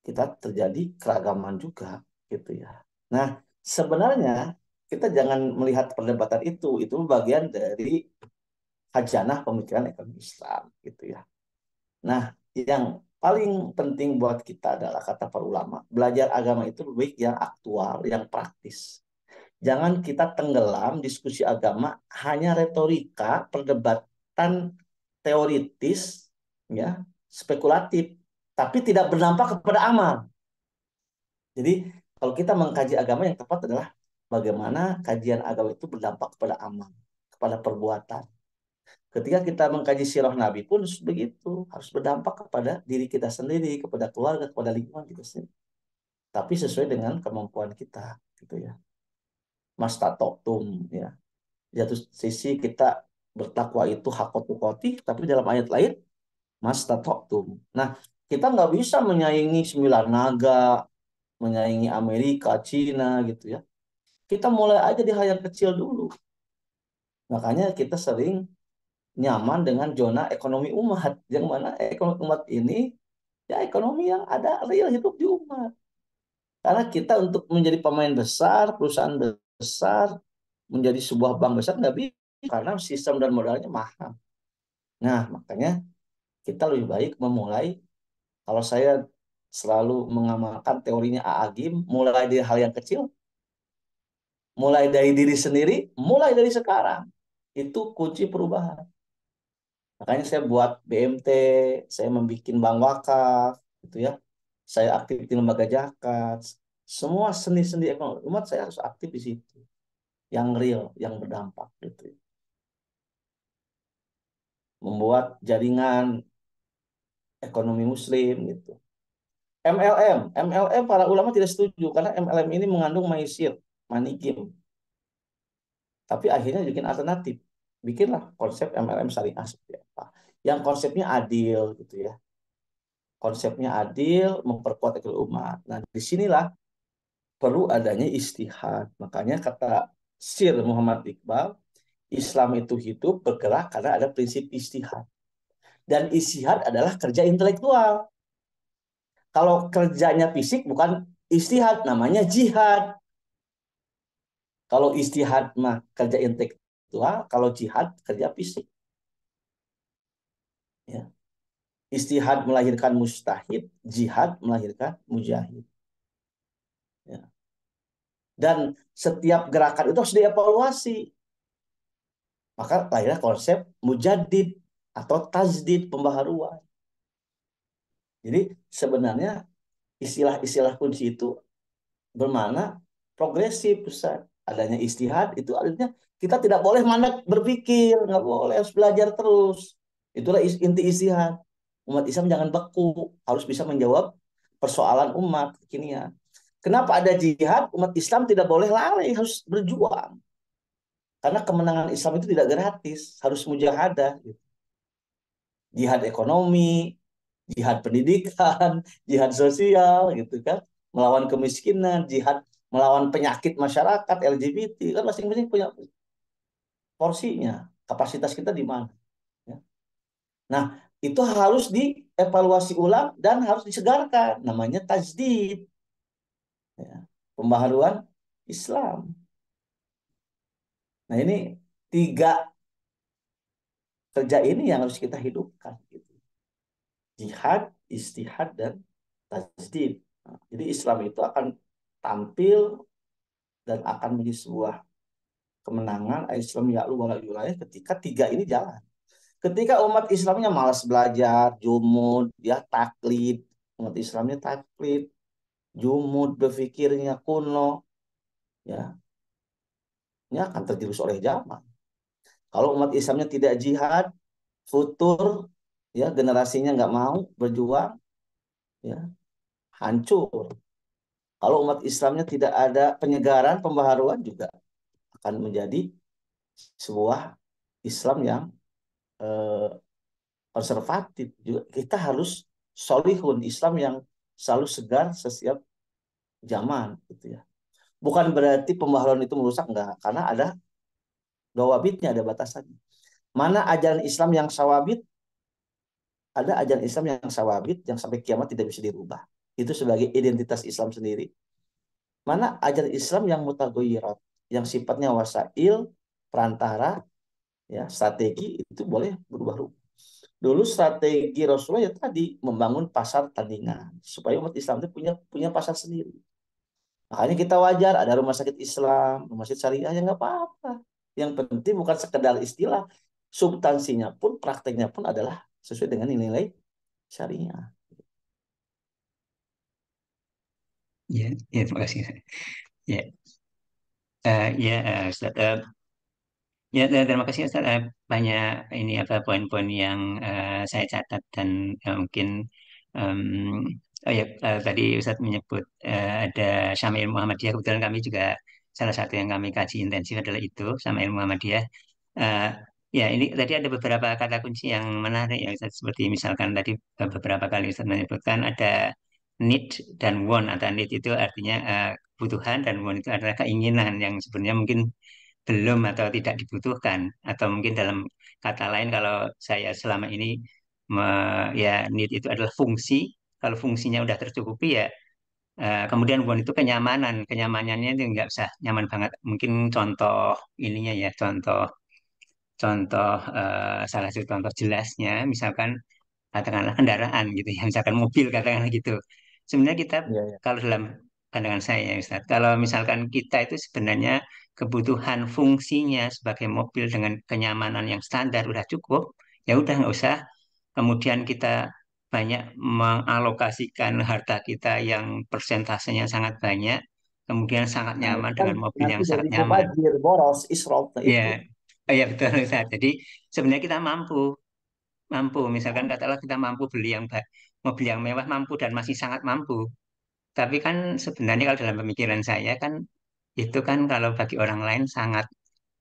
kita terjadi keragaman juga gitu ya. Nah, sebenarnya kita jangan melihat perdebatan itu bagian dari khazanah pemikiran ekonomi Islam gitu ya. Nah, yang paling penting buat kita adalah kata para ulama, belajar agama itu lebih baik yang aktual, yang praktis. Jangan kita tenggelam diskusi agama hanya retorika, perdebatan teoritis, ya, spekulatif, tapi tidak berdampak kepada amal. Jadi kalau kita mengkaji agama yang tepat adalah bagaimana kajian agama itu berdampak kepada amal, kepada perbuatan. Ketika kita mengkaji sirah Nabi pun begitu, harus berdampak kepada diri kita sendiri, kepada keluarga, kepada lingkungan kita sendiri. Tapi sesuai dengan kemampuan kita, gitu ya. Mastatoktum, ya. Di satu sisi kita bertakwa itu hakot tukoti, tapi dalam ayat lain mastatoktum. Nah, kita nggak bisa menyaingi sembilan naga, menyaingi Amerika, Cina, gitu ya. Kita mulai aja di hal yang kecil dulu. Makanya kita sering nyaman dengan zona ekonomi umat. Yang mana ekonomi umat ini ya ekonomi yang ada real hidup di umat. Karena kita untuk menjadi pemain besar, perusahaan besar, menjadi sebuah bank besar nggak bisa karena sistem dan modalnya mahal. Nah, makanya kita lebih baik memulai, kalau saya selalu mengamalkan teorinya Aagim, mulai dari hal yang kecil, mulai dari diri sendiri, mulai dari sekarang. Itu kunci perubahan. Makanya saya buat BMT, saya membuat bank wakaf, gitu ya. Saya aktif di lembaga zakat. Semua seni-seni ekonomi umat saya harus aktif di situ. Yang real, yang berdampak, gitu ya. Membuat jaringan ekonomi Muslim, gitu. MLM para ulama tidak setuju karena MLM ini mengandung maisir, money game. Tapi akhirnya bikin alternatif, bikinlah konsep MLM syariah seperti apa. Yang konsepnya adil, gitu ya. Konsepnya adil, memperkuat ekonomi umat. Nah, disinilah perlu adanya istihad. Makanya kata Sir Muhammad Iqbal, Islam itu hidup bergerak karena ada prinsip istihad. Dan istihad adalah kerja intelektual. Kalau kerjanya fisik bukan istihad, namanya jihad. Kalau istihad mah kerja intelektual, kalau jihad kerja fisik. Ya. Istihad melahirkan mustahid, jihad melahirkan mujahid. Ya. Dan setiap gerakan itu harus dievaluasi. Maka lahirlah konsep mujaddid atau tajdid, pembaharuan. Jadi sebenarnya istilah-istilah kunci itu bermakna progresif, Ustaz. Adanya istihad itu artinya kita tidak boleh mandek berpikir, nggak boleh, harus belajar terus. Itulah inti istihad. Umat Islam jangan beku, harus bisa menjawab persoalan umat kekinian. Kenapa ada jihad? Umat Islam tidak boleh lalai, harus berjuang. Karena kemenangan Islam itu tidak gratis, harus mujahadah. Gitu. Jihad ekonomi, jihad pendidikan, jihad sosial, gitu kan, melawan kemiskinan, jihad melawan penyakit masyarakat LGBT, kan masing-masing punya porsinya, kapasitas kita di mana. Ya. Nah, itu harus dievaluasi ulang dan harus disegarkan, namanya tajdid, ya. Pembaharuan Islam. Nah, ini tiga kerja ini yang harus kita hidupkan, gitu. Jihad, istihad, dan tajdid. Nah, jadi Islam itu akan tampil dan akan menjadi sebuah kemenangan Islam ya'lu wala yulayah ketika tiga ini jalan. Ketika umat Islamnya malas belajar, jumud, dia taklid, umat Islamnya taklid, jumud, berpikirnya kuno, ya, ini akan tergerus oleh zaman. Kalau umat Islamnya tidak jihad, futur, ya, generasinya nggak mau berjuang, ya, hancur. Kalau umat Islamnya tidak ada penyegaran, pembaharuan, juga akan menjadi sebuah Islam yang eh, konservatif. Juga kita harus solihun, Islam yang selalu segar setiap zaman, gitu ya. Bukan berarti pembaharuan itu merusak, enggak, karena ada dawabitnya, ada batasannya. Mana ajaran Islam yang sawabit, ada ajaran Islam yang sawabit yang sampai kiamat tidak bisa dirubah. Itu sebagai identitas Islam sendiri. Mana ajaran Islam yang mutagoyirat, yang sifatnya wasail, perantara, ya, strategi, itu boleh berubah-ubah. Dulu strategi Rasulullah ya tadi membangun pasar tandingan supaya umat Islam itu punya punya pasar sendiri. Makanya kita wajar ada rumah sakit Islam, rumah sakit syariah, ya nggak apa-apa. Yang penting bukan sekedar istilah, substansinya pun, prakteknya pun adalah sesuai dengan nilai-nilai syariah. Ya, ya, terima kasih. Ya, ya, Ustaz. Ya, terima kasih Ustaz. Banyak ini apa poin-poin yang saya catat dan mungkin em, oh ya, tadi Ustaz menyebut ada Syamil Muhammadiyah. Kebetulan kami juga salah satu yang kami kaji intensif adalah itu Syamil Muhammadiyah. Eh, ya, ini tadi ada beberapa kata kunci yang menarik ya Ustaz. Seperti misalkan tadi beberapa kali Ustaz menyebutkan ada need dan want. Atau need itu artinya kebutuhan dan want itu adalah keinginan yang sebenarnya mungkin belum atau tidak dibutuhkan atau mungkin dalam kata lain kalau saya selama ini ya need itu adalah fungsi kalau fungsinya udah tercukupi ya kemudian want itu kenyamanannya itu nggak usah nyaman banget mungkin contoh ininya ya contoh contoh salah satu contoh jelasnya misalkan katakanlah kendaraan gitu ya misalkan mobil katakanlah gitu sebenarnya kita Iya, iya. kalau dalam pandangan saya ya Ustaz kalau misalkan kita itu sebenarnya kebutuhan fungsinya sebagai mobil dengan kenyamanan yang standar udah cukup ya udah nggak usah kemudian kita banyak mengalokasikan harta kita yang persentasenya sangat banyak kemudian sangat Nah, itu nyaman kan dengan mobil nanti yang sangat jadi nyaman mubazir, boros, israf, nah ya itu. oh ya betul Ustaz jadi sebenarnya kita mampu mampu misalkan katakanlah kita mampu beli mobil yang mewah mampu dan masih sangat mampu tapi kan sebenarnya kalau dalam pemikiran saya kan itu kan kalau bagi orang lain sangat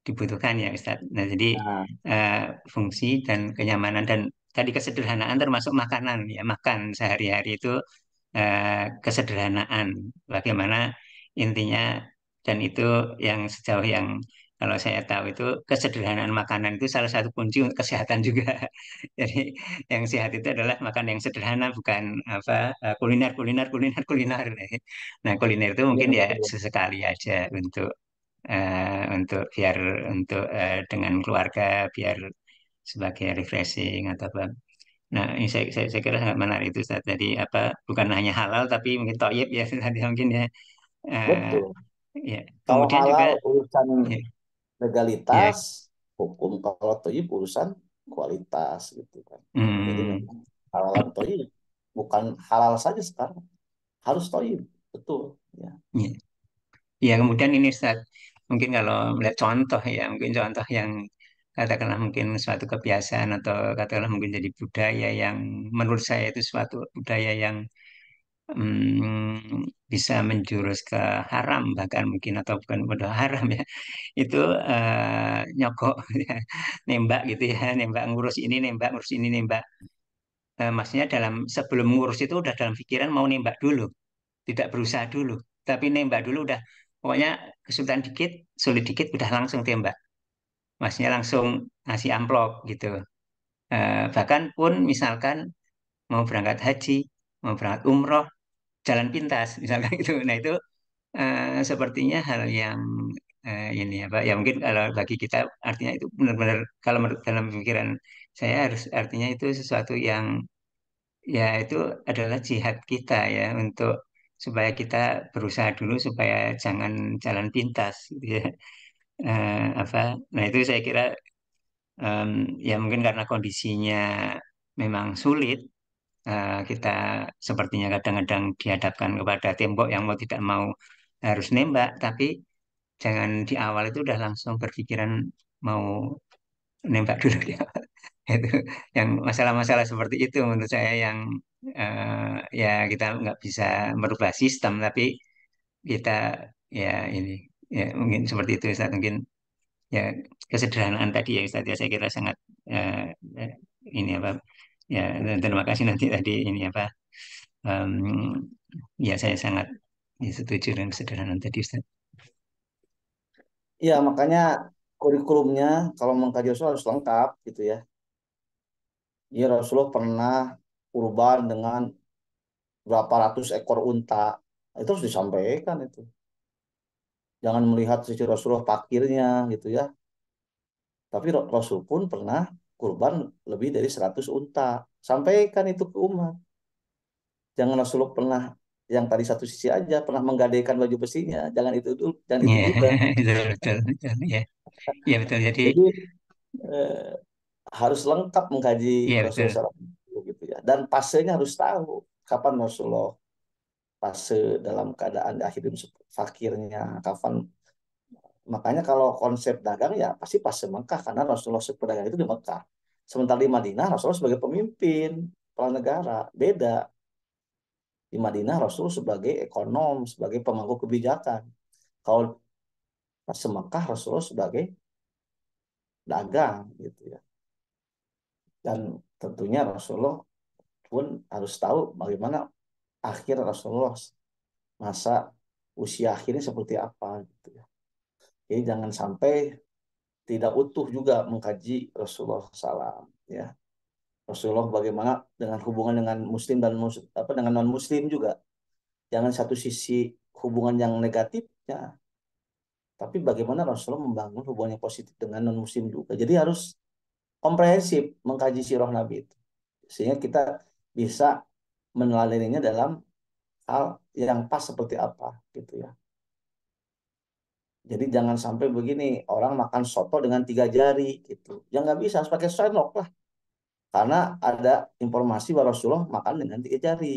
dibutuhkan ya Ustaz. Nah jadi Nah, eh, fungsi dan kenyamanan dan tadi kesederhanaan termasuk makanan ya makan sehari-hari itu kesederhanaan bagaimana intinya dan itu yang sejauh yang kalau saya tahu itu kesederhanaan makanan itu salah satu kunci untuk kesehatan juga. Jadi yang sehat itu adalah makan yang sederhana bukan apa kuliner kuliner kuliner kuliner. Nah kuliner itu iya mungkin ya betul. sesekali aja untuk biar untuk dengan keluarga biar sebagai refreshing atau apa. Nah, ini saya kira sangat menarik itu Ustaz. Jadi apa bukan hanya halal tapi mungkin toyib ya tadi mungkin ya. Eh, Betul. ya. Kalau Kemudian juga halal urusan ya, ya, legalitas, hukum. Kalau thayyib urusan kualitas, gitu kan. Jadi hmm, memang halalan thayyib bukan halal saja sekarang, harus thayyib. Betul, ya. ya. Ya, kemudian ini Ustaz, mungkin kalau melihat contoh ya, mungkin contoh yang katakanlah mungkin suatu kebiasaan atau katakanlah mungkin jadi budaya yang menurut saya itu suatu budaya yang bisa menjurus ke haram bahkan mungkin atau bukan udah haram ya itu nyogok ya, nembak gitu ya nembak ngurus ini nembak. Maksudnya dalam sebelum ngurus itu udah dalam pikiran mau nembak dulu tidak berusaha dulu tapi nembak dulu udah pokoknya kesulitan dikit sulit dikit udah langsung tembak maksudnya langsung ngasih amplop gitu. Bahkan pun misalkan mau berangkat haji mau berangkat umroh jalan pintas misalkan itu nah itu sepertinya hal yang ini apa ya mungkin kalau bagi kita artinya itu benar-benar kalau dalam pikiran saya harus artinya itu sesuatu yang ya itu adalah jihad kita ya untuk supaya kita berusaha dulu supaya jangan jalan pintas gitu ya. Apa nah itu saya kira em, ya mungkin karena kondisinya memang sulit kita sepertinya kadang-kadang dihadapkan kepada tembok yang mau tidak mau harus nembak tapi jangan di awal itu udah langsung berpikiran mau nembak dulu di awal. Itu yang masalah-masalah seperti itu menurut saya yang ya kita nggak bisa merubah sistem tapi kita ya ini ya mungkin seperti itu Ustaz. Mungkin ya kesederhanaan tadi ya Ustaz ya saya kira sangat eh, eh, ini apa ya dan terima kasih nanti tadi ini apa em, ya saya sangat ya, setuju dengan kesederhanaan tadi Ustaz. Ya, makanya kurikulumnya kalau mengkaji Rasul harus lengkap gitu ya. Ya, Rasulullah pernah kurban dengan berapa ratus ekor unta. Itu harus disampaikan itu. Jangan melihat sisi Rasulullah fakirnya gitu ya. Tapi Rasul pun pernah kurban lebih dari 100 unta. Sampaikan itu ke umat. Jangan Rasulullah pernah yang tadi satu sisi aja pernah menggadaikan baju besinya. Jangan itu dulu, jangan itu Ya, juga. betul, betul, betul, ya, ya betul. Jadi, Jadi eh, harus lengkap mengkaji ya Rasulullah betul. SAW gitu ya. Dan fasenya harus tahu kapan Rasulullah fase dalam keadaan di akhir hidup fakirnya, kapan. Makanya kalau konsep dagang ya pasti fase Mekah karena Rasulullah berdagang itu di Mekah. Sementara di Madinah Rasulullah sebagai pemimpin kepala negara beda. Di Madinah Rasul sebagai ekonom, sebagai pemangku kebijakan. Kalau fase Mekah Rasulullah sebagai dagang gitu ya. Dan tentunya Rasulullah pun harus tahu bagaimana akhir Rasulullah masa usia akhirnya seperti apa gitu ya. Jadi jangan sampai tidak utuh juga mengkaji Rasulullah SAW ya. Rasulullah bagaimana dengan hubungan dengan muslim dan apa dengan non muslim juga. Jangan satu sisi hubungan yang negatifnya, tapi bagaimana Rasulullah membangun hubungan yang positif dengan non muslim juga. Jadi harus komprehensif mengkaji sirah Nabi itu. Sehingga kita bisa meneladaninya dalam hal yang pas seperti apa gitu ya. Jadi jangan sampai begini orang makan soto dengan 3 jari gitu. Ya nggak bisa harus pakai sendok lah. Karena ada informasi bahwa Rasulullah makan dengan 3 jari.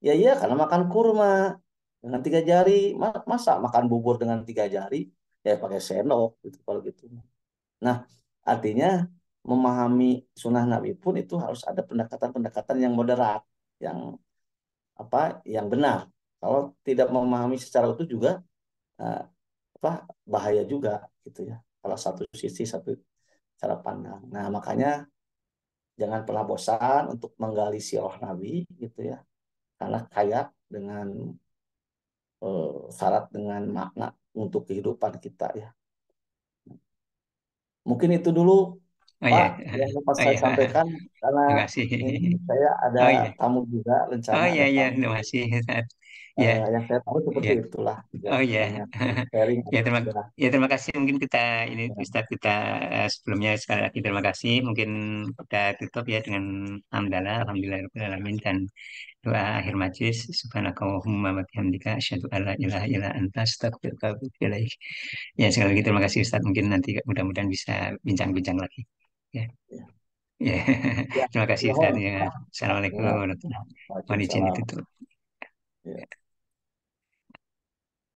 Ya iya karena makan kurma dengan 3 jari. Masa makan bubur dengan 3 jari? Ya pakai sendok gitu kalau gitu. Nah artinya memahami sunnah Nabi pun itu harus ada pendekatan-pendekatan yang moderat, yang apa, yang benar. Kalau tidak memahami secara utuh juga eh, apa bahaya juga gitu ya. Kalau satu sisi satu cara pandang. Nah makanya jangan pernah bosan untuk menggali sirah Nabi gitu ya. Karena kaya dengan syarat dengan makna untuk kehidupan kita ya. Mungkin itu dulu Oh Pak ya, yang dapat oh saya ya, sampaikan karena terima kasih. ini saya ada Oh ya, tamu juga, oh rencana ya, ada ya, tamu. terima kasih. Ya, Yang saya tahu ya, seperti itulah yang oh ya, banyak sharing ya atau terima, sudah. ya terima kasih. Mungkin kita ini Ya, Ustadz kita sebelumnya sekali lagi terima kasih. Mungkin kita tutup ya dengan alhamdulillah, alhamdulillah dan doa akhir majlis subhanakallahumma wa bihamdika asyhadu an la ilaha illa anta astaghfiruka wa atubu ilaik. Ya sekali lagi terima kasih Ustaz. Mungkin nanti mudah-mudahan bisa bincang-bincang lagi. Ya. ya, Ya. ya. Terima kasih Ustaz Mohon. ya. Assalamualaikum Ya, warahmatullahi wabarakatuh. Mohon izin Waalaikumsalam. ditutup. Ya.